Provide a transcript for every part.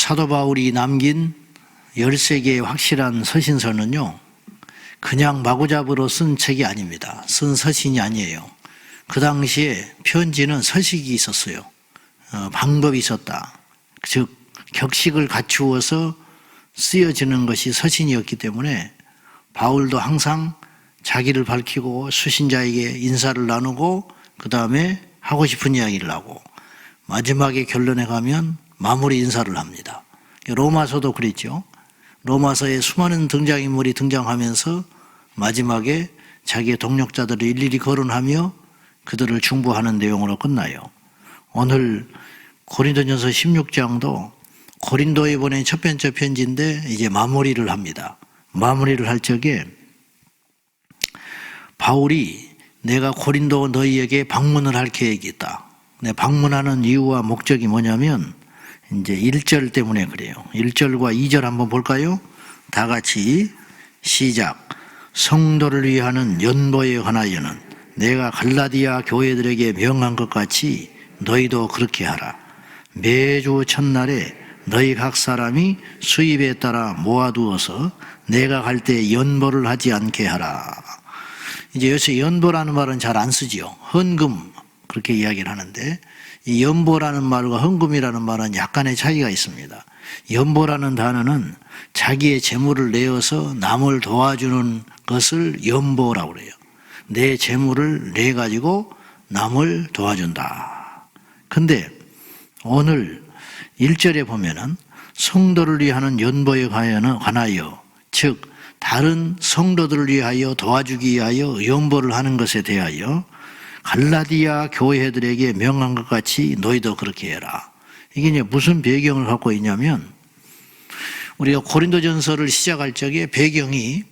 사도 바울이 남긴 13개의 확실한 서신서는요, 그냥 마구잡이로 쓴 책이 아닙니다. 쓴 서신이 아니에요. 그 당시에 편지는 서식이 있었어요. 방법이 있었다. 즉 격식을 갖추어서 쓰여지는 것이 서신이었기 때문에 바울도 항상 자기를 밝히고 수신자에게 인사를 나누고 그 다음에 하고 싶은 이야기를 하고 마지막에 결론에 가면 마무리 인사를 합니다. 로마서도 그랬죠. 로마서에 수많은 등장인물이 등장하면서 마지막에 자기의 동력자들을 일일이 거론하며 그들을 중보하는 내용으로 끝나요. 오늘 고린도전서 16장도 고린도에 보낸 첫 번째 편지인데 이제 마무리를 합니다. 마무리를 할 적에 바울이 내가 고린도 너희에게 방문을 할 계획이 있다. 방문하는 이유와 목적이 뭐냐면 이제 1절 때문에 그래요. 1절과 2절 한번 볼까요? 다 같이 시작. 성도를 위하는 연보에 관하여는 내가 갈라디아 교회들에게 명한 것 같이 너희도 그렇게 하라. 매주 첫날에 너희 각 사람이 수입에 따라 모아두어서 내가 갈 때 연보를 하지 않게 하라. 이제 요새 연보라는 말은 잘 안 쓰지요. 헌금 그렇게 이야기를 하는데 이 연보라는 말과 헌금이라는 말은 약간의 차이가 있습니다. 연보라는 단어는 자기의 재물을 내어서 남을 도와주는 것을 연보라고 그래요. 내 재물을 내 가지고 남을 도와준다. 근데 오늘 1절에 보면은 성도를 위하는 연보에 관하여 즉 다른 성도들을 위하여 도와주기 위하여 연보를 하는 것에 대하여 갈라디아 교회들에게 명한 것 같이 너희도 그렇게 해라. 이게 이제 무슨 배경을 갖고 있냐면 우리가 고린도전서를 시작할 적에 배경이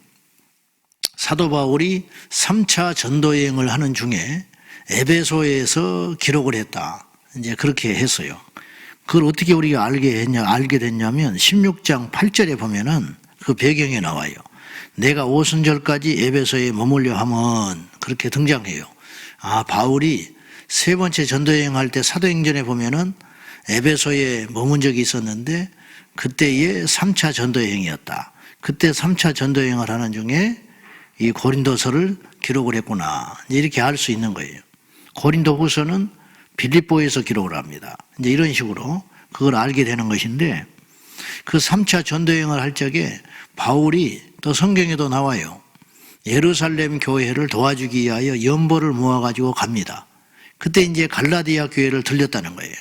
사도 바울이 3차 전도 여행을 하는 중에 에베소에서 기록을 했다. 이제 그렇게 했어요. 그걸 어떻게 우리가 알게 됐냐면 16장 8절에 보면은 그 배경에 나와요. 내가 오순절까지 에베소에 머물려 하면 그렇게 등장해요. 바울이 세 번째 전도여행 할 때 사도행전에 보면은 에베소에 머문 적이 있었는데 그때의 3차 전도여행이었다. 그때 3차 전도여행을 하는 중에 이 고린도서를 기록을 했구나. 이렇게 알 수 있는 거예요. 고린도후서는 빌립보에서 기록을 합니다. 이제 이런 식으로 그걸 알게 되는 것인데 그 3차 전도여행을 할 적에 바울이 또 성경에도 나와요. 예루살렘 교회를 도와주기 위하여 연보를 모아가지고 갑니다. 그때 이제 갈라디아 교회를 들렸다는 거예요.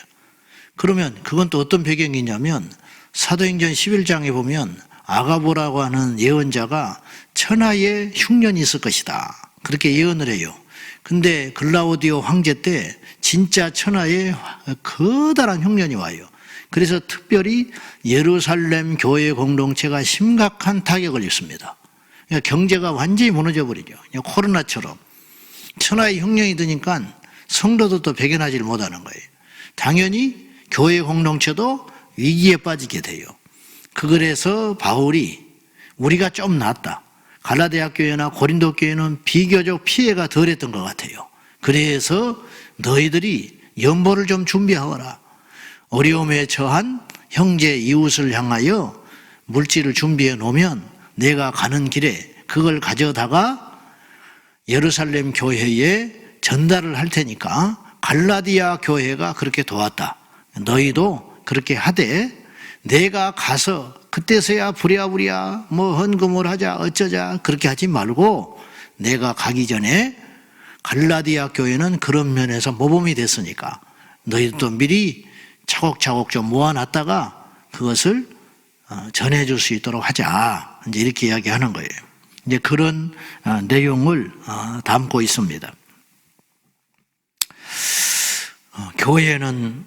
그러면 그건 또 어떤 배경이냐면 사도행전 11장에 보면 아가보라고 하는 예언자가 천하의 흉년이 있을 것이다. 그렇게 예언을 해요. 근데 글라우디오 황제 때 진짜 천하의 커다란 흉년이 와요. 그래서 특별히 예루살렘 교회 공동체가 심각한 타격을 입습니다. 그러니까 경제가 완전히 무너져 버리죠. 코로나처럼 천하의 흉년이 드니까 성도들도 배견하지를 못하는 거예요. 당연히 교회 공동체도 위기에 빠지게 돼요. 그래서 바울이 우리가 좀 낫다. 갈라디아 교회나 고린도 교회는 비교적 피해가 덜했던 것 같아요. 그래서 너희들이 연보를 좀 준비하거라. 어려움에 처한 형제 이웃을 향하여 물질을 준비해 놓으면 내가 가는 길에 그걸 가져다가 예루살렘 교회에 전달을 할 테니까 갈라디아 교회가 그렇게 도왔다. 너희도 그렇게 하되 내가 가서 그때서야 부랴부랴 헌금을 하자 어쩌자 그렇게 하지 말고 내가 가기 전에 갈라디아 교회는 그런 면에서 모범이 됐으니까 너희도 미리 차곡차곡 좀 모아놨다가 그것을 전해줄 수 있도록 하자. 이제 이렇게 이야기하는 거예요. 이제 그런 내용을 담고 있습니다. 교회는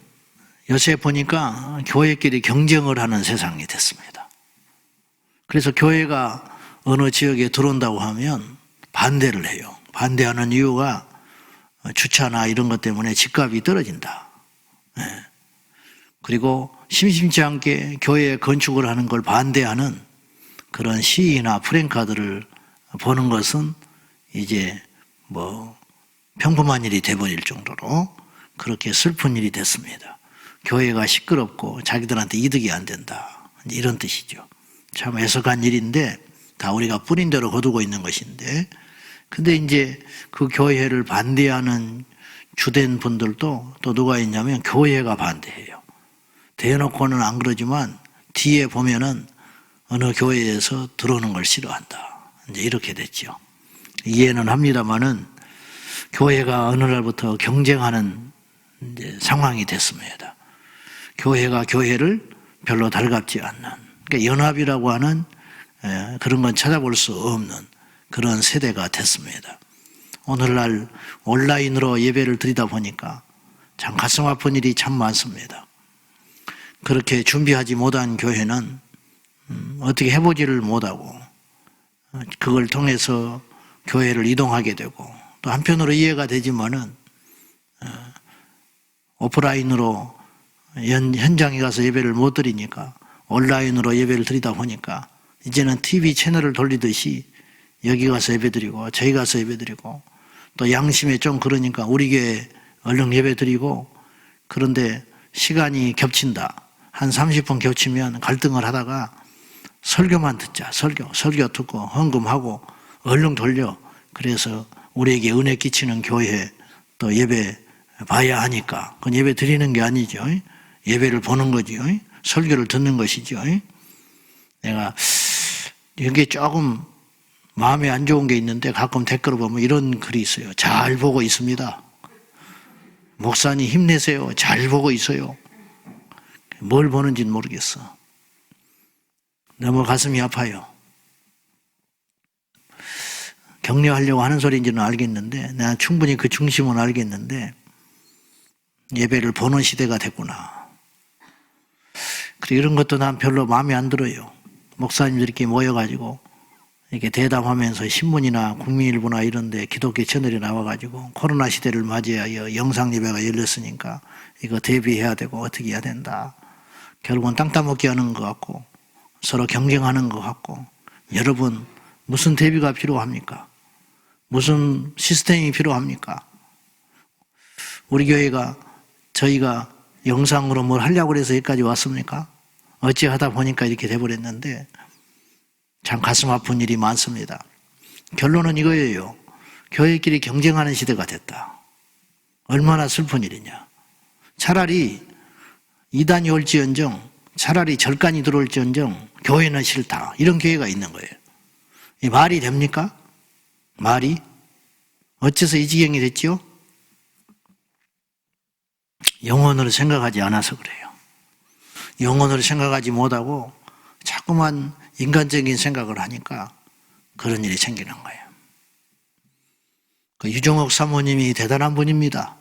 요새 보니까 교회끼리 경쟁을 하는 세상이 됐습니다. 그래서 교회가 어느 지역에 들어온다고 하면 반대를 해요. 반대하는 이유가 주차나 이런 것 때문에 집값이 떨어진다. 그리고 심심치 않게 교회 건축을 하는 걸 반대하는 그런 시위나 프랭카드를 보는 것은 이제 평범한 일이 돼버릴 정도로 그렇게 슬픈 일이 됐습니다. 교회가 시끄럽고 자기들한테 이득이 안 된다. 이런 뜻이죠. 참 애석한 일인데 다 우리가 뿌린 대로 거두고 있는 것인데, 근데 이제 그 교회를 반대하는 주된 분들도 또 누가 있냐면 교회가 반대해요. 대놓고는 안 그러지만 뒤에 보면은 어느 교회에서 들어오는 걸 싫어한다. 이제 이렇게 됐죠. 이해는 합니다만은 교회가 어느 날부터 경쟁하는 이제 상황이 됐습니다. 교회가 교회를 별로 달갑지 않는, 그러니까 연합이라고 하는 그런 건 찾아볼 수 없는 그런 세대가 됐습니다. 오늘날 온라인으로 예배를 드리다 보니까 참 가슴 아픈 일이 참 많습니다. 그렇게 준비하지 못한 교회는 어떻게 해보지를 못하고 그걸 통해서 교회를 이동하게 되고, 또 한편으로 이해가 되지만은 오프라인으로 현장에 가서 예배를 못 드리니까 온라인으로 예배를 드리다 보니까 이제는 TV 채널을 돌리듯이 여기 가서 예배 드리고 저기 가서 예배 드리고, 또 양심에 좀 그러니까 우리 교회 얼른 예배 드리고, 그런데 시간이 겹친다. 한 30분 겹치면 갈등을 하다가 설교만 듣자. 설교 듣고 헌금하고 얼른 돌려. 그래서 우리에게 은혜 끼치는 교회 또 예배 봐야 하니까 그건 예배 드리는 게 아니죠. 예배를 보는 거죠. 설교를 듣는 것이죠. 내가 이게 조금 마음에 안 좋은 게 있는데 가끔 댓글을 보면 이런 글이 있어요. 잘 보고 있습니다. 목사님 힘내세요. 잘 보고 있어요. 뭘 보는지는 모르겠어. 너무 가슴이 아파요. 격려하려고 하는 소리인지는 알겠는데, 내가 충분히 그 중심은 알겠는데 예배를 보는 시대가 됐구나. 그리고 이런 것도 난 별로 마음에 안 들어요. 목사님들이 이렇게 모여가지고 이렇게 대담하면서 신문이나 국민일보나 이런 데 기독교 채널이 나와가지고 코로나 시대를 맞이하여 영상 예배가 열렸으니까 이거 대비해야 되고 어떻게 해야 된다. 결국은 땅 따먹기 하는 것 같고 서로 경쟁하는 것 같고, 여러분 무슨 대비가 필요합니까? 무슨 시스템이 필요합니까? 우리 교회가 저희가 영상으로 뭘 하려고 해서 여기까지 왔습니까? 어찌 하다 보니까 이렇게 돼버렸는데 참 가슴 아픈 일이 많습니다. 결론은 이거예요. 교회끼리 경쟁하는 시대가 됐다. 얼마나 슬픈 일이냐. 차라리 이단이 올지언정, 차라리 절간이 들어올지언정 교회는 싫다. 이런 교회가 있는 거예요. 이 말이 됩니까? 말이? 어째서 이 지경이 됐지요? 영혼으로 생각하지 않아서 그래요. 영혼으로 생각하지 못하고 자꾸만 인간적인 생각을 하니까 그런 일이 생기는 거예요. 그 유종옥 사모님이 대단한 분입니다.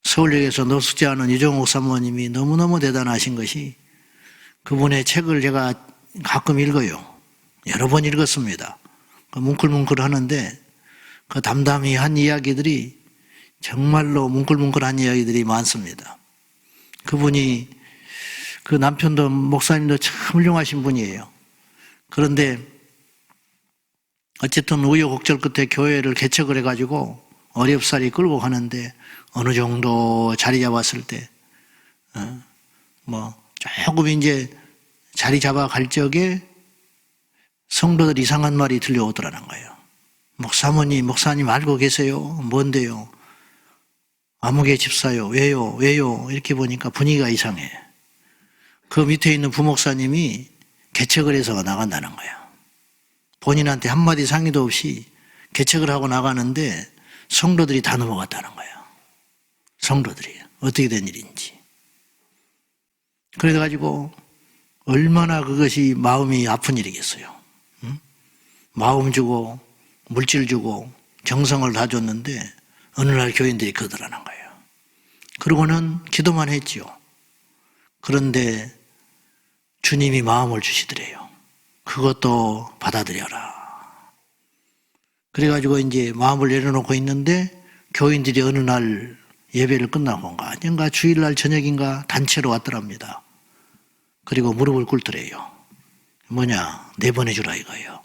서울역에서 노숙자하는 유종옥 사모님이 너무너무 대단하신 것이, 그분의 책을 제가 가끔 읽어요. 여러 번 읽었습니다. 뭉클뭉클 하는데 그 담담히 한 이야기들이 정말로 뭉클뭉클한 이야기들이 많습니다. 그분이, 그 남편도 목사님도 참 훌륭하신 분이에요. 그런데 어쨌든 우여곡절 끝에 교회를 개척을 해가지고 어렵사리 끌고 가는데 어느 정도 자리 잡았을 때 조금 이제 자리 잡아갈 적에 성도들 이상한 말이 들려오더라는 거예요. 목사님 알고 계세요? 뭔데요? 아무개 집사요. 왜요? 이렇게 보니까 분위기가 이상해. 그 밑에 있는 부목사님이 개척을 해서 나간다는 거예요. 본인한테 한마디 상의도 없이 개척을 하고 나가는데 성도들이 다 넘어갔다는 거예요. 성도들이 어떻게 된 일인지. 그래가지고 얼마나 그것이 마음이 아픈 일이겠어요. 응? 마음 주고 물질 주고 정성을 다 줬는데 어느 날 교인들이 그러더라는 거예요. 그러고는 기도만 했지요. 그런데 주님이 마음을 주시더래요. 그것도 받아들여라. 그래가지고 이제 마음을 내려놓고 있는데 교인들이 어느 날 예배를 끝나고인가 아닌가 주일날 저녁인가 단체로 왔더랍니다. 그리고 무릎을 꿇더래요. 뭐냐, 내보내주라 이거예요.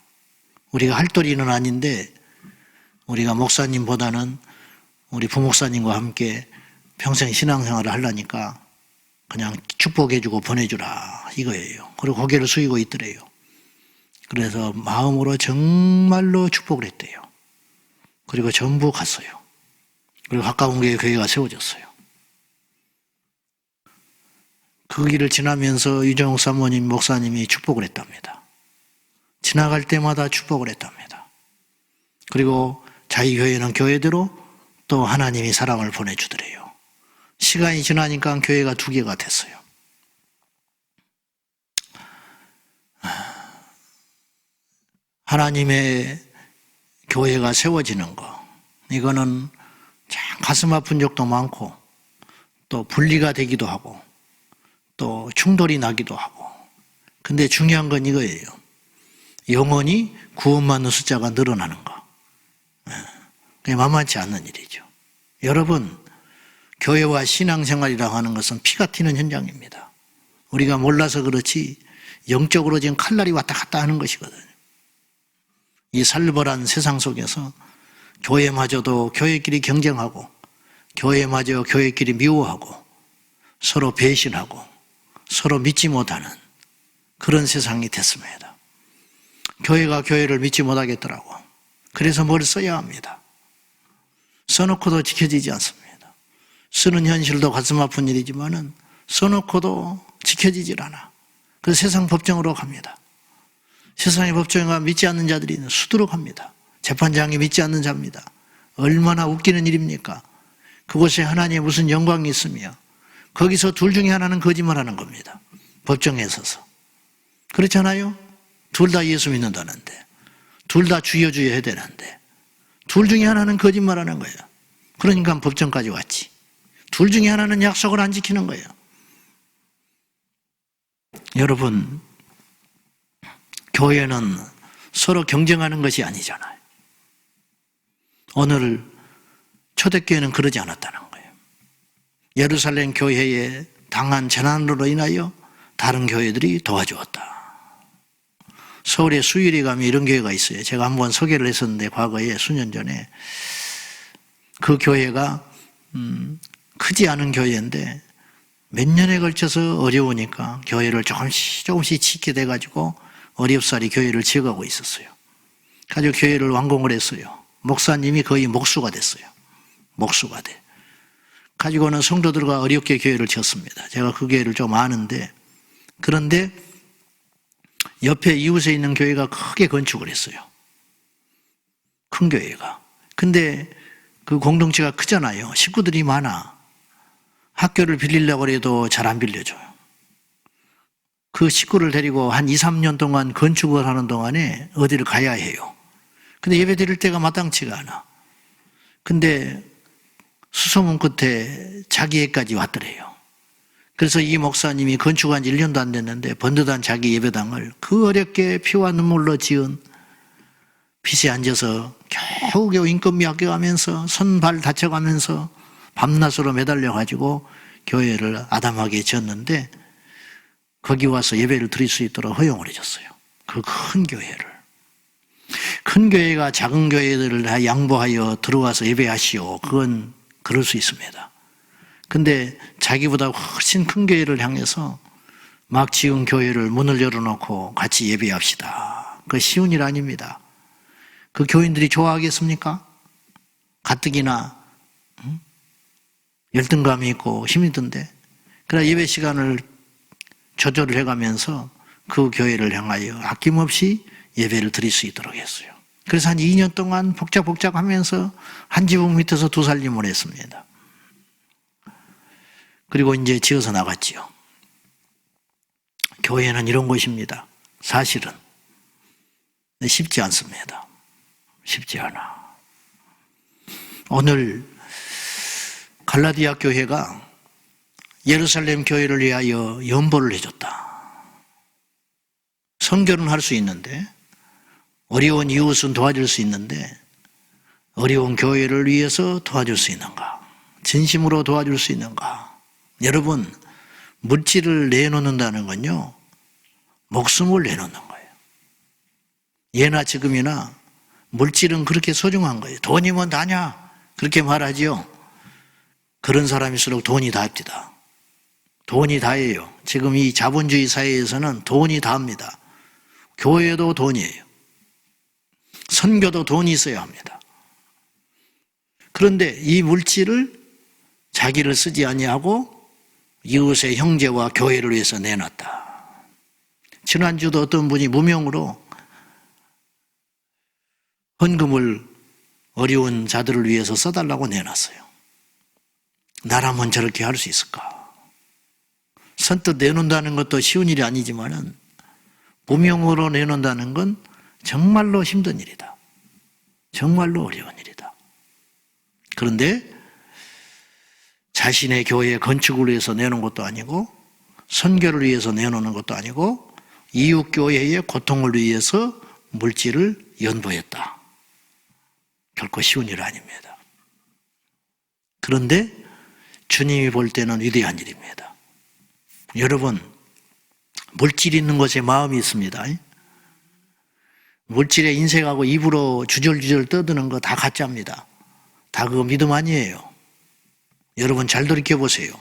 우리가 할 도리는 아닌데 우리가 목사님보다는 우리 부목사님과 함께 평생 신앙생활을 하려니까 그냥 축복해주고 보내주라 이거예요. 그리고 고개를 숙이고 있더래요. 그래서 마음으로 정말로 축복을 했대요. 그리고 전부 갔어요. 그리고 가까운 곳에 교회가 세워졌어요. 그 길을 지나면서 유정욱 사모님, 목사님이 축복을 했답니다. 지나갈 때마다 축복을 했답니다. 그리고 자기 교회는 교회대로 또 하나님이 사랑을 보내주더래요. 시간이 지나니까 교회가 2개가 됐어요. 하나님의 교회가 세워지는 거, 이거는 참 가슴 아픈 적도 많고 또 분리가 되기도 하고 또 충돌이 나기도 하고, 근데 중요한 건 이거예요. 영원히 구원받는 숫자가 늘어나는 거. 그게 만만치 않는 일이죠. 여러분, 교회와 신앙생활이라고 하는 것은 피가 튀는 현장입니다. 우리가 몰라서 그렇지 영적으로 지금 칼날이 왔다 갔다 하는 것이거든요. 이 살벌한 세상 속에서 교회마저도 교회끼리 경쟁하고, 교회마저 교회끼리 미워하고, 서로 배신하고, 서로 믿지 못하는 그런 세상이 됐습니다. 교회가 교회를 믿지 못하겠더라고. 그래서 뭘 써야 합니다. 써놓고도 지켜지지 않습니다. 쓰는 현실도 가슴 아픈 일이지만은 써놓고도 지켜지질 않아. 그래서 세상 법정으로 갑니다. 세상의 법정에 가면 믿지 않는 자들이 수두룩 합니다. 재판장이 믿지 않는 자입니다. 얼마나 웃기는 일입니까? 그곳에 하나님의 무슨 영광이 있으며 거기서 둘 중에 하나는 거짓말하는 겁니다. 법정에 서서. 그렇잖아요? 둘 다 예수 믿는다는데, 둘 다 주여 주여 해야 되는데, 둘 중에 하나는 거짓말하는 거예요. 그러니까 법정까지 왔지. 둘 중에 하나는 약속을 안 지키는 거예요. 여러분, 교회는 서로 경쟁하는 것이 아니잖아요. 오늘 초대교회는 그러지 않았다는 거예요. 예루살렘 교회에 당한 재난으로 인하여 다른 교회들이 도와주었다. 서울에 수일에 가면 이런 교회가 있어요. 제가 한번 소개를 했었는데, 과거에 수년 전에 그 교회가 크지 않은 교회인데 몇 년에 걸쳐서 어려우니까 교회를 조금씩 짓게 돼가지고 어렵사리 교회를 지어가고 있었어요. 가지고 교회를 완공을 했어요. 목사님이 거의 목수가 됐어요. 목수가 돼. 가지고는 성도들과 어렵게 교회를 지었습니다. 제가 그 교회를 좀 아는데, 그런데 옆에 이웃에 있는 교회가 크게 건축을 했어요. 큰 교회가. 근데 그 공동체가 크잖아요. 식구들이 많아. 학교를 빌리려고 해도 잘 안 빌려줘요. 그 식구를 데리고 한 2, 3년 동안 건축을 하는 동안에 어디를 가야 해요. 근데 예배 드릴 때가 마땅치가 않아. 근데 수소문 끝에 자기 애까지 왔더래요. 그래서 이 목사님이 건축한 지 1년도 안 됐는데 번듯한 자기 예배당을 그 어렵게 피와 눈물로 지은 빚에 앉아서 겨우겨우 인건비 아껴가면서 손발 다쳐가면서 밤낮으로 매달려가지고 교회를 아담하게 지었는데, 거기 와서 예배를 드릴 수 있도록 허용을 해줬어요. 그 큰 교회를. 큰 교회가 작은 교회들을 다 양보하여 들어와서 예배하시오. 그건 그럴 수 있습니다. 근데 자기보다 훨씬 큰 교회를 향해서 막 지은 교회를 문을 열어놓고 같이 예배합시다. 그거 쉬운 일 아닙니다. 그 교인들이 좋아하겠습니까? 가뜩이나 열등감이 있고 힘이 든데. 그러나 예배 시간을 조절을 해가면서 그 교회를 향하여 아낌없이 예배를 드릴 수 있도록 했어요. 그래서 한 2년 동안 복작복작하면서 한 지붕 밑에서 두 살림을 했습니다. 그리고 이제 지어서 나갔지요. 교회는 이런 곳입니다. 사실은 쉽지 않습니다. 쉽지 않아. 오늘 갈라디아 교회가 예루살렘 교회를 위하여 연보를 해줬다. 선교는 할 수 있는데, 어려운 이웃은 도와줄 수 있는데, 어려운 교회를 위해서 도와줄 수 있는가? 진심으로 도와줄 수 있는가? 여러분, 물질을 내놓는다는 건요, 목숨을 내놓는 거예요. 예나 지금이나 물질은 그렇게 소중한 거예요. 돈이면 다냐? 그렇게 말하지요. 그런 사람일수록 돈이 다입니다. 돈이 다예요. 지금 이 자본주의 사회에서는 돈이 다합니다. 교회도 돈이에요. 선교도 돈이 있어야 합니다. 그런데 이 물질을 자기를 쓰지 아니하고 이웃의 형제와 교회를 위해서 내놨다. 지난주도 어떤 분이 무명으로 헌금을 어려운 자들을 위해서 써달라고 내놨어요. 나라면 저렇게 할 수 있을까? 선뜻 내놓는다는 것도 쉬운 일이 아니지만은 무명으로 내놓는다는 건 정말로 힘든 일이다. 정말로 어려운 일이다. 그런데 자신의 교회 건축을 위해서 내놓은 것도 아니고 선교를 위해서 내놓는 것도 아니고 이웃 교회의 고통을 위해서 물질을 연보했다. 결코 쉬운 일 아닙니다. 그런데 주님이 볼 때는 위대한 일입니다. 여러분, 물질 있는 것에 마음이 있습니다. 물질에 인색하고 입으로 주절주절 떠드는 거 다 가짜입니다. 다 그거 믿음 아니에요. 여러분 잘 돌이켜보세요.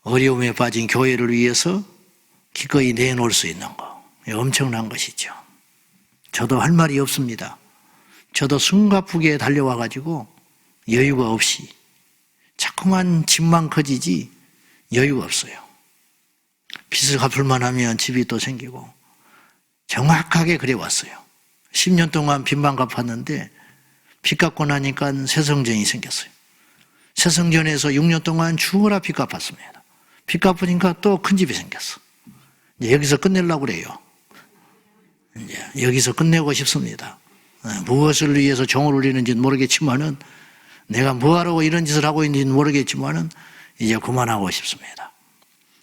어려움에 빠진 교회를 위해서 기꺼이 내놓을 수 있는 거, 엄청난 것이죠. 저도 할 말이 없습니다. 저도 숨가쁘게 달려와가지고 여유가 없이 자꾸만 집만 커지지 여유가 없어요. 빚을 갚을만 하면 집이 또 생기고 정확하게 그래 왔어요. 10년 동안 빚만 갚았는데 빚 갚고 나니까 새성전이 생겼어요. 새성전에서 6년 동안 죽어라 빚 갚았습니다. 빚 갚으니까 또 큰 집이 생겼어. 이제 여기서 끝내려고 그래요. 이제 여기서 끝내고 싶습니다. 무엇을 위해서 종을 울리는지는 모르겠지만은 내가 뭐하라고 이런 짓을 하고 있는지는 모르겠지만은 이제 그만하고 싶습니다.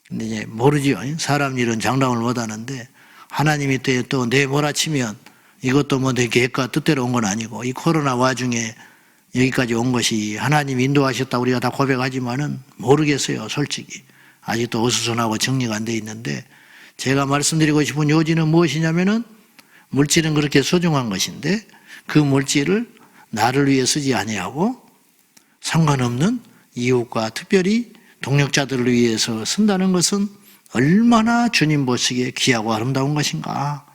근데 이제 모르지요. 사람 일은 장담을 못 하는데 하나님이 또 내 몰아치면 이것도 뭐 내 계획과 뜻대로 온 건 아니고 이 코로나 와중에 여기까지 온 것이 하나님이 인도하셨다 우리가 다 고백하지만은 모르겠어요. 솔직히. 아직도 어수선하고 정리가 안 돼 있는데 제가 말씀드리고 싶은 요지는 무엇이냐면은 물질은 그렇게 소중한 것인데 그 물질을 나를 위해 쓰지 아니하고 상관없는 이웃과 특별히 동력자들을 위해서 쓴다는 것은 얼마나 주님 보시기에 귀하고 아름다운 것인가.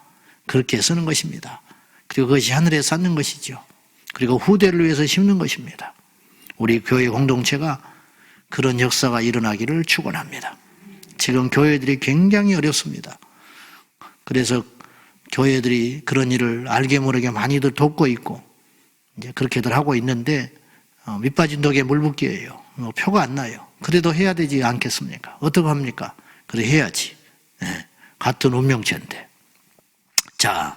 그렇게 쓰는 것입니다. 그리고 그것이 하늘에 쌓는 것이죠. 그리고 후대를 위해서 심는 것입니다. 우리 교회 공동체가 그런 역사가 일어나기를 축원합니다. 지금 교회들이 굉장히 어렵습니다. 그래서 교회들이 그런 일을 알게 모르게 많이들 돕고 있고 이제 그렇게들 하고 있는데 밑빠진 독에 물 붓기예요. 표가 안 나요. 그래도 해야 되지 않겠습니까? 어떡합니까? 그래 해야지. 네. 같은 운명체인데. 자,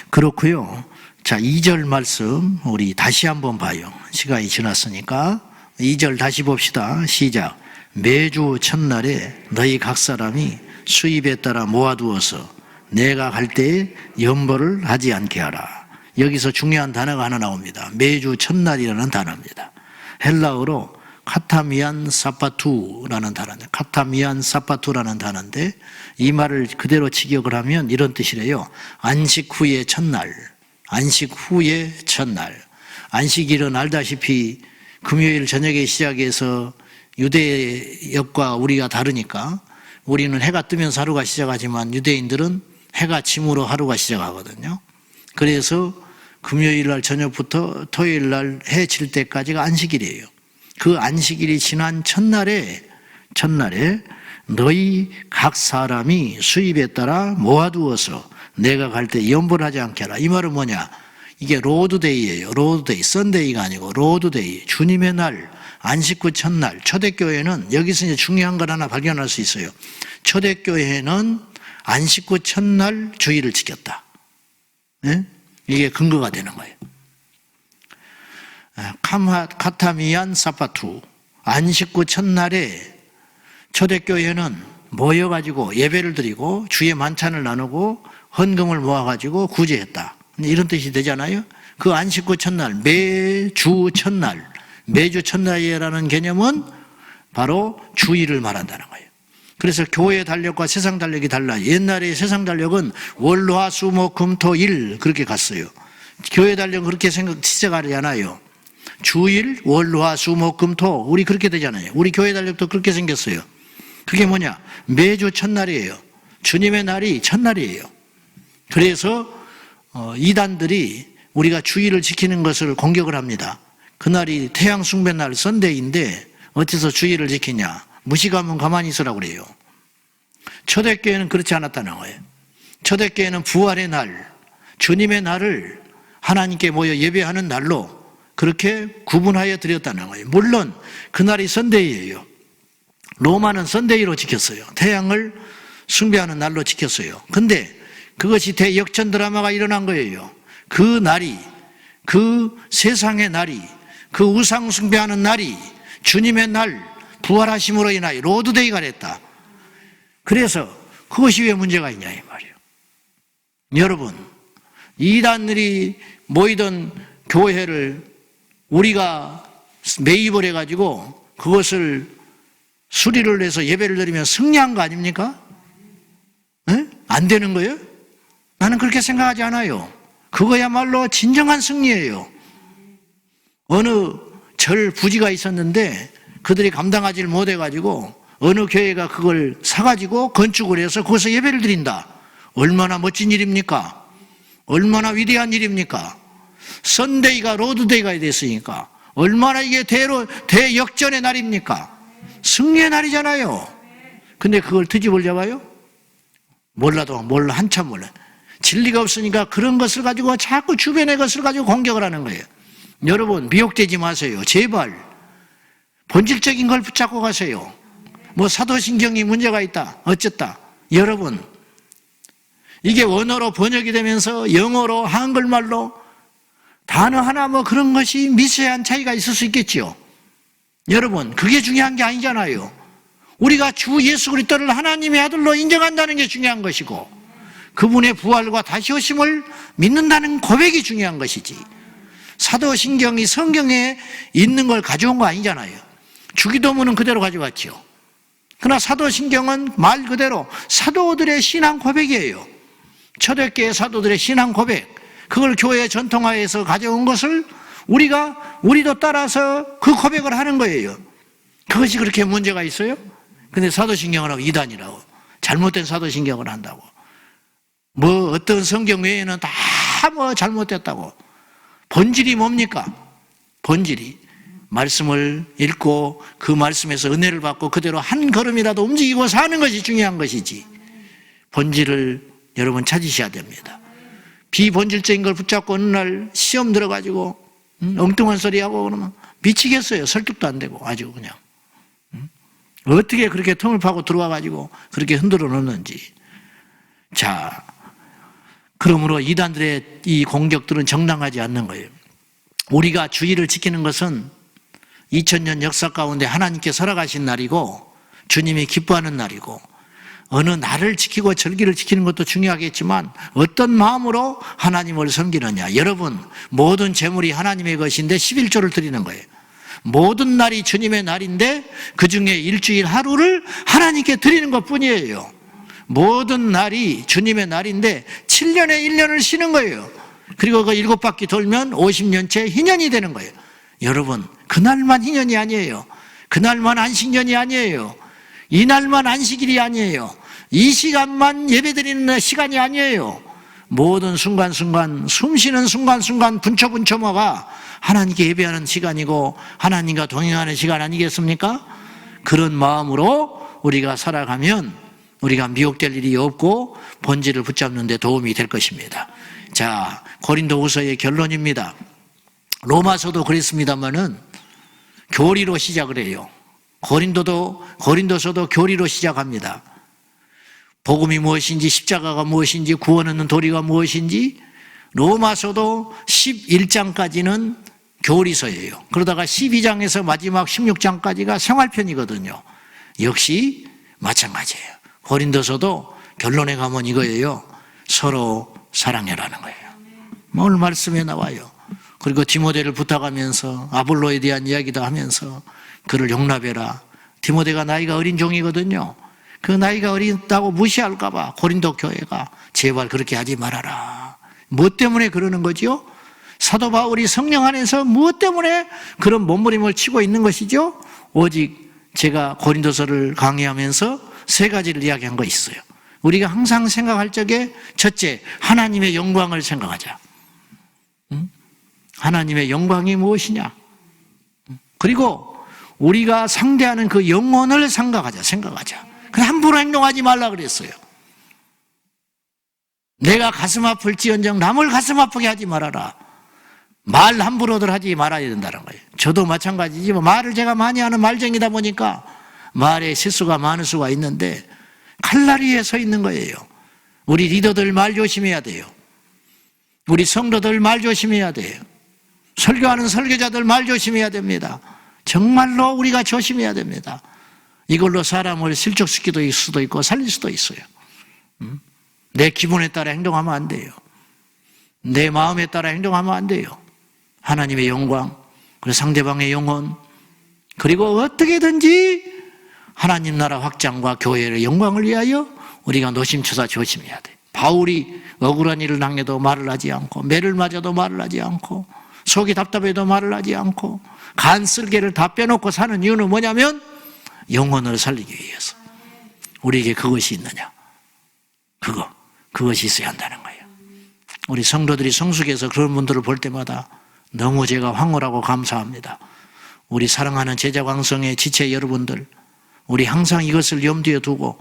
그렇고요. 자, 2절 말씀 우리 다시 한번 봐요. 시간이 지났으니까 2절 다시 봅시다. 시작. 매주 첫날에 너희 각 사람이 수입에 따라 모아두어서 내가 갈 때에 연보를 하지 않게 하라. 여기서 중요한 단어가 하나 나옵니다. 매주 첫날이라는 단어입니다. 헬라어로 카타미안 사파투라는 단어인데, 카타미안 사파투라는 단어인데 이 말을 그대로 직역을 하면 이런 뜻이래요. 안식 후의 첫날, 안식 후의 첫날. 안식일은 알다시피 금요일 저녁에 시작해서 유대역과 우리가 다르니까 우리는 해가 뜨면서 하루가 시작하지만 유대인들은 해가 짐으로 하루가 시작하거든요. 그래서 금요일 날 저녁부터 토요일 날 해 질 때까지가 안식일이에요. 그 안식일이 지난 첫날에 너희 각 사람이 수입에 따라 모아두어서 내가 갈 때 연보를 하지 않게 하라. 이 말은 뭐냐? 이게 로드데이예요. 로드데이, 썬데이가 아니고 로드데이. 주님의 날, 안식 후 첫날. 초대교회는 여기서 이제 중요한 걸 하나 발견할 수 있어요. 초대교회는 안식 후 첫날 주일을 지켰다. 네? 이게 근거가 되는 거예요. 카타미안 사파투. 안식 후 첫날에 초대교회는 모여가지고 예배를 드리고 주의 만찬을 나누고 헌금을 모아가지고 구제했다. 이런 뜻이 되잖아요. 그 안식 후 첫날, 매주 첫날, 매주 첫날이라는 개념은 바로 주일을 말한다는 거예요. 그래서 교회 달력과 세상 달력이 달라요. 옛날에 세상 달력은 월, 화, 수, 목, 금, 토, 일 그렇게 갔어요. 교회 달력은 그렇게 시작하지 않아요. 주일, 월, 화, 수, 목, 금, 토. 우리 그렇게 되잖아요. 우리 교회 달력도 그렇게 생겼어요. 그게 뭐냐? 매주 첫날이에요. 주님의 날이 첫날이에요. 그래서 이단들이 우리가 주일을 지키는 것을 공격을 합니다. 그날이 태양 숭배 날 선데이인데 어째서 주일을 지키냐? 무식하면 가만히 있으라고 그래요. 초대교회는 그렇지 않았다는 거예요. 초대교회는 부활의 날, 주님의 날을 하나님께 모여 예배하는 날로 그렇게 구분하여 드렸다는 거예요. 물론 그날이 선데이예요. 로마는 선데이로 지켰어요. 태양을 숭배하는 날로 지켰어요. 근데 그것이 대역전 드라마가 일어난 거예요. 그 날이, 그 세상의 날이, 그 우상 숭배하는 날이 주님의 날, 부활하심으로 인하여 로드데이가 됐다. 그래서 그것이 왜 문제가 있냐 이 말이에요. 여러분, 이단들이 모이던 교회를 우리가 매입을 해가지고 그것을 수리를 해서 예배를 드리면 승리한 거 아닙니까? 네? 안 되는 거예요? 나는 그렇게 생각하지 않아요. 그거야말로 진정한 승리예요. 어느 절 부지가 있었는데 그들이 감당하지 못해가지고 어느 교회가 그걸 사가지고 건축을 해서 거기서 예배를 드린다. 얼마나 멋진 일입니까? 얼마나 위대한 일입니까? 선데이가 로드데이가 됐으니까 얼마나 이게 대역전의 날입니까? 승리의 날이잖아요. 근데 그걸 트집을 잡아요? 몰라도 한참 몰라요. 진리가 없으니까 그런 것을 가지고 자꾸 주변의 것을 가지고 공격을 하는 거예요. 여러분, 미혹되지 마세요. 제발. 본질적인 걸 붙잡고 가세요. 뭐 사도신경이 문제가 있다, 어쨌다. 여러분, 이게 원어로 번역이 되면서 영어로 한글말로 단어 하나 뭐 그런 것이 미세한 차이가 있을 수 있겠지요. 여러분, 그게 중요한 게 아니잖아요. 우리가 주 예수 그리스도를 하나님의 아들로 인정한다는 게 중요한 것이고 그분의 부활과 다시 오심을 믿는다는 고백이 중요한 것이지, 사도신경이 성경에 있는 걸 가져온 거 아니잖아요. 주기도문은 그대로 가져갔죠. 그러나 사도신경은 말 그대로 사도들의 신앙 고백이에요. 초대교회 사도들의 신앙 고백, 그걸 교회 전통화해서 가져온 것을 우리도 따라서 그 고백을 하는 거예요. 그것이 그렇게 문제가 있어요? 근데 사도신경을 하고 이단이라고, 잘못된 사도신경을 한다고, 뭐 어떤 성경 외에는 다 뭐 잘못됐다고. 본질이 뭡니까? 본질이 말씀을 읽고 그 말씀에서 은혜를 받고 그대로 한 걸음이라도 움직이고 사는 것이 중요한 것이지, 본질을 여러분 찾으셔야 됩니다. 비본질적인 걸 붙잡고 어느 날 시험 들어가지고 엉뚱한 소리하고 그러면 미치겠어요. 설득도 안 되고 아주 그냥. 어떻게 그렇게 틈을 파고 들어와가지고 그렇게 흔들어 놓는지. 자, 그러므로 이단들의 이 공격들은 정당하지 않는 거예요. 우리가 주일을 지키는 것은 2000년 역사 가운데 하나님께 살아가신 날이고 주님이 기뻐하는 날이고, 어느 날을 지키고 절기를 지키는 것도 중요하겠지만 어떤 마음으로 하나님을 섬기느냐. 여러분, 모든 재물이 하나님의 것인데 11조를 드리는 거예요. 모든 날이 주님의 날인데 그중에 일주일 하루를 하나님께 드리는 것뿐이에요. 모든 날이 주님의 날인데 7년에 1년을 쉬는 거예요. 그리고 그 7바퀴 돌면 50년째 희년이 되는 거예요. 여러분, 그날만 희년이 아니에요. 그날만 안식년이 아니에요. 이날만 안식일이 아니에요. 이 시간만 예배드리는 시간이 아니에요. 모든 순간순간, 숨쉬는 순간순간 분초분초마가 하나님께 예배하는 시간이고 하나님과 동행하는 시간 아니겠습니까? 그런 마음으로 우리가 살아가면 우리가 미혹될 일이 없고 본질을 붙잡는 데 도움이 될 것입니다. 자, 고린도후서의 결론입니다. 로마서도 그랬습니다마는 교리로 시작을 해요. 고린도서도 교리로 시작합니다. 복음이 무엇인지, 십자가가 무엇인지, 구원 얻는 도리가 무엇인지. 로마서도 11장까지는 교리서예요. 그러다가 12장에서 마지막 16장까지가 생활편이거든요. 역시 마찬가지예요. 고린도서도 결론에 가면 이거예요. 서로 사랑해라는 거예요. 오늘 말씀에 나와요. 그리고 디모데를 부탁하면서 아볼로에 대한 이야기도 하면서 그를 용납해라. 디모데가 나이가 어린 종이거든요. 그 나이가 어린다고 무시할까 봐 고린도 교회가 제발 그렇게 하지 말아라. 뭐 때문에 그러는 거지요? 사도 바울이 성령 안에서 무엇 때문에 그런 몸부림을 치고 있는 것이죠? 오직 제가 고린도서를 강의하면서 세 가지를 이야기한 거 있어요. 우리가 항상 생각할 적에 첫째, 하나님의 영광을 생각하자. 하나님의 영광이 무엇이냐? 그리고 우리가 상대하는 그 영혼을 생각하자. 그냥 함부로 행동하지 말라 그랬어요. 내가 가슴 아플지언정 남을 가슴 아프게 하지 말아라. 말 함부로들 하지 말아야 된다는 거예요. 저도 마찬가지지만 말을 제가 많이 하는 말쟁이다 보니까 말에 실수가 많을 수가 있는데 칼날위에 서 있는 거예요. 우리 리더들 말 조심해야 돼요. 우리 성도들 말 조심해야 돼요. 설교하는 설교자들 말 조심해야 됩니다. 정말로 우리가 조심해야 됩니다. 이걸로 사람을 실족시킬 수도 있고 살릴 수도 있어요. 내 기분에 따라 행동하면 안 돼요. 내 마음에 따라 행동하면 안 돼요. 하나님의 영광, 그리고 상대방의 영혼, 그리고 어떻게든지 하나님 나라 확장과 교회의 영광을 위하여 우리가 노심초사 조심해야 돼. 바울이 억울한 일을 당해도 말을 하지 않고, 매를 맞아도 말을 하지 않고, 속이 답답해도 말을 하지 않고, 간 쓸개를 다 빼놓고 사는 이유는 뭐냐면 영혼을 살리기 위해서. 우리에게 그것이 있느냐? 그것이 있어야 한다는 거예요. 우리 성도들이 성숙해서 그런 분들을 볼 때마다 너무 제가 황홀하고 감사합니다. 우리 사랑하는 제자광성의 지체 여러분들, 우리 항상 이것을 염두에 두고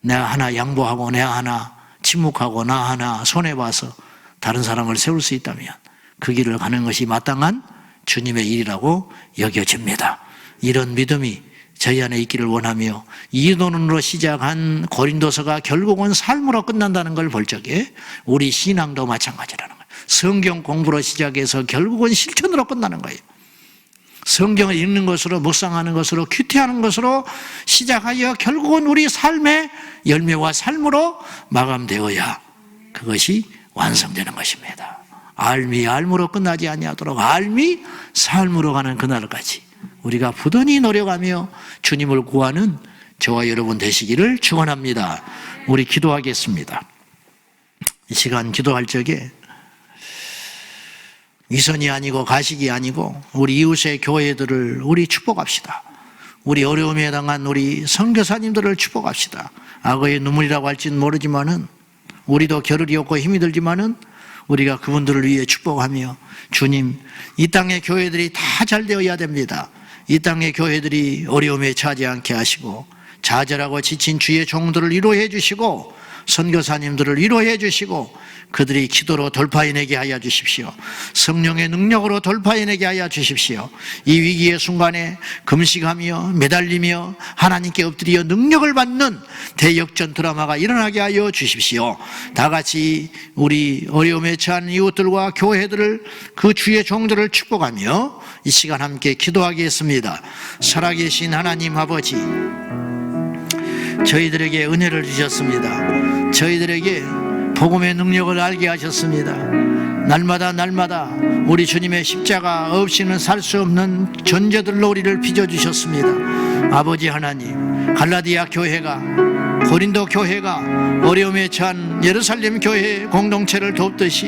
내가 하나 양보하고 내가 하나 침묵하고 나 하나 손해봐서 다른 사람을 세울 수 있다면 그 길을 가는 것이 마땅한 주님의 일이라고 여겨집니다. 이런 믿음이 저희 안에 있기를 원하며 이론으로 시작한 고린도서가 결국은 삶으로 끝난다는 걸 볼 적에 우리 신앙도 마찬가지라는 거예요. 성경 공부로 시작해서 결국은 실천으로 끝나는 거예요. 성경을 읽는 것으로, 묵상하는 것으로, 큐티하는 것으로 시작하여 결국은 우리 삶의 열매와 삶으로 마감되어야 그것이 완성되는 것입니다. 알미 알무로 끝나지 아니하도록 알미 삶으로 가는 그날까지 우리가 부단히 노력하며 주님을 구하는 저와 여러분 되시기를 축원합니다. 우리 기도하겠습니다. 이 시간 기도할 적에 위선이 아니고 가식이 아니고 우리 이웃의 교회들을 우리 축복합시다. 우리 어려움에 해당한 우리 선교사님들을 축복합시다. 악어의 눈물이라고 할지는 모르지만은 우리도 겨를이 없고 힘이 들지만은 우리가 그분들을 위해 축복하며 주님, 이 땅의 교회들이 다 잘 되어야 됩니다. 이 땅의 교회들이 어려움에 처하지 않게 하시고 좌절하고 지친 주의 종들을 위로해 주시고 선교사님들을 위로해 주시고 그들이 기도로 돌파해내게 하여 주십시오. 성령의 능력으로 돌파해내게 하여 주십시오. 이 위기의 순간에 금식하며 매달리며 하나님께 엎드려 능력을 받는 대역전 드라마가 일어나게 하여 주십시오. 다 같이 우리 어려움에 처한 이웃들과 교회들을 그 주의 종들을 축복하며 이 시간 함께 기도하겠습니다. 살아계신 하나님 아버지, 저희들에게 은혜를 주셨습니다. 저희들에게 복음의 능력을 알게 하셨습니다. 날마다 우리 주님의 십자가 없이는 살 수 없는 존재들로 우리를 빚어주셨습니다. 아버지 하나님, 갈라디아 교회가, 고린도 교회가 어려움에 처한 예루살렘 교회 공동체를 돕듯이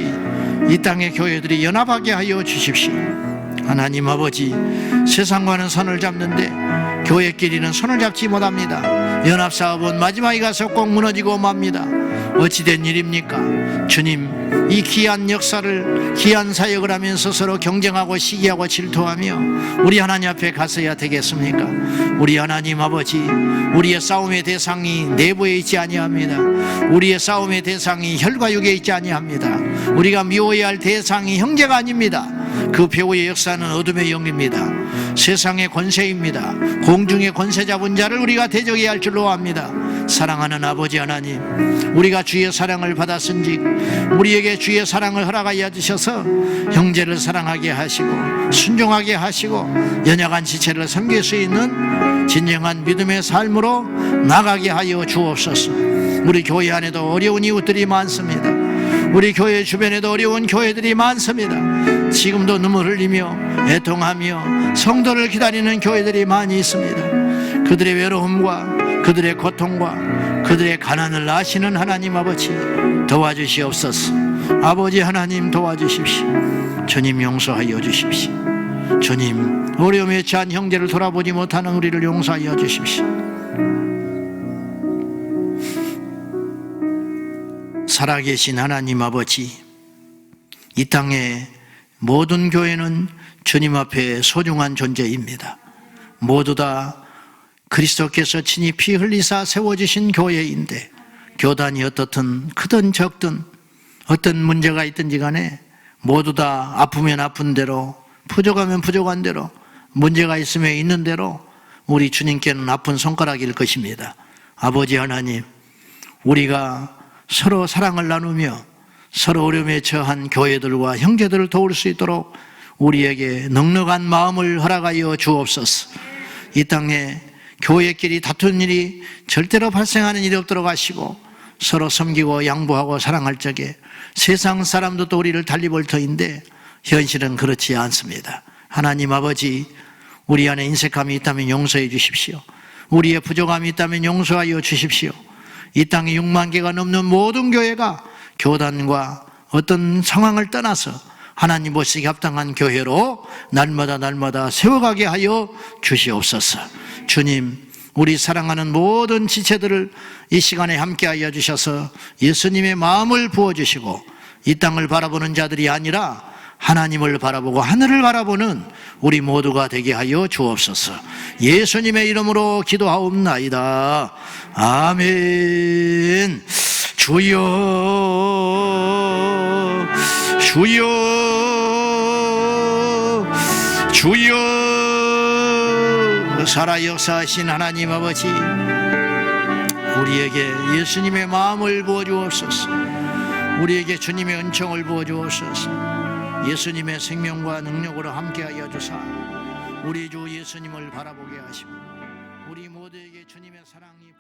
이 땅의 교회들이 연합하게 하여 주십시오. 하나님 아버지, 세상과는 손을 잡는데 교회끼리는 손을 잡지 못합니다. 연합사업은 마지막에 가서 꼭 무너지고 맙니다. 어찌된 일입니까? 주님, 이 귀한 역사를, 귀한 사역을 하면서 서로 경쟁하고 시기하고 질투하며 우리 하나님 앞에 갔어야 되겠습니까? 우리 하나님 아버지, 우리의 싸움의 대상이 내부에 있지 아니합니다. 우리의 싸움의 대상이 혈과 육에 있지 아니합니다. 우리가 미워해야 할 대상이 형제가 아닙니다. 그 배후의 역사는 어둠의 영입니다. 세상의 권세입니다. 공중의 권세 잡은 자를 우리가 대적해야 할 줄로 압니다. 사랑하는 아버지 하나님, 우리가 주의 사랑을 받았은즉 우리에게 주의 사랑을 허락하여 주셔서 형제를 사랑하게 하시고 순종하게 하시고 연약한 지체를 섬길 수 있는 진정한 믿음의 삶으로 나가게 하여 주옵소서. 우리 교회 안에도 어려운 이웃들이 많습니다. 우리 교회 주변에도 어려운 교회들이 많습니다. 지금도 눈물 흘리며 애통하며 성도를 기다리는 교회들이 많이 있습니다. 그들의 외로움과 그들의 고통과 그들의 가난을 아시는 하나님 아버지, 도와주시옵소서. 아버지 하나님 도와주십시오. 주님 용서하여 주십시오. 주님 어려움에 처한 형제를 돌아보지 못하는 우리를 용서하여 주십시오. 살아계신 하나님 아버지, 이 땅의 모든 교회는 주님 앞에 소중한 존재입니다. 모두 다 그리스도께서 친히 피 흘리사 세워주신 교회인데, 교단이 어떻든 크든 적든 어떤 문제가 있든지 간에 모두 다 아프면 아픈 대로, 부족하면 부족한 대로, 문제가 있으면 있는 대로 우리 주님께는 아픈 손가락일 것입니다. 아버지 하나님, 우리가 서로 사랑을 나누며 서로 어려움에 처한 교회들과 형제들을 도울 수 있도록 우리에게 넉넉한 마음을 허락하여 주옵소서. 이 땅에 교회끼리 다투는 일이 절대로 발생하는 일이 없도록 하시고, 서로 섬기고 양보하고 사랑할 적에 세상 사람도 또 우리를 달리볼 터인데 현실은 그렇지 않습니다. 하나님 아버지, 우리 안에 인색함이 있다면 용서해 주십시오. 우리의 부족함이 있다면 용서하여 주십시오. 이 땅에 6만 개가 넘는 모든 교회가 교단과 어떤 상황을 떠나서 하나님 보시기에 합당한 교회로 날마다 세워가게 하여 주시옵소서. 주님, 우리 사랑하는 모든 지체들을 이 시간에 함께하여 주셔서 예수님의 마음을 부어주시고, 이 땅을 바라보는 자들이 아니라 하나님을 바라보고 하늘을 바라보는 우리 모두가 되게 하여 주옵소서. 예수님의 이름으로 기도하옵나이다. 아멘. 주여 주여 주여. 살아 역사하신 하나님 아버지, 우리에게 예수님의 마음을 부어주옵소서. 우리에게 주님의 은총을 부어주옵소서. 예수님의 생명과 능력으로 함께하여 주사 우리 주 예수님을 바라보게 하시고 우리 모두에게 주님의 사랑이